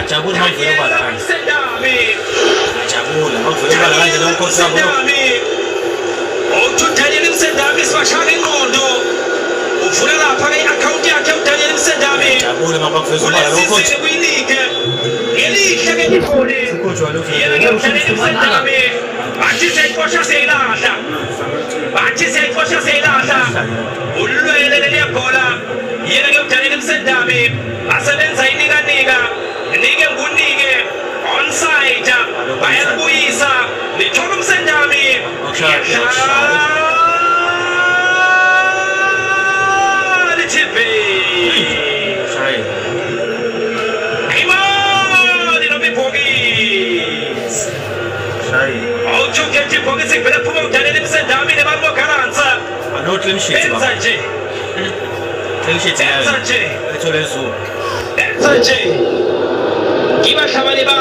Ajabula mavelo balakanje. Ajabula mavelo balakanje nomkhosi wabo. Othi Daniel Msedami sibashaka ingqondo. Uvula lapha ke account yakhe uDaniel Msedami. Ajabula mabafeza ubala lo coach. Kwilike. Elihle ke ikhona. Coach walo Yena ke uDaniel Msedami. Bathi seyikosha seyilahla. Bathi seyikosha seyilahla. Ulwele lebhola. Yena ke uDaniel Msedami. Asebenza inika. Nike ngunike onside. Bayabuyisa. Lithola Msedami. No clean sheet baba. Clean sheet yayo. Ethole izuba. Kiba hlabani ba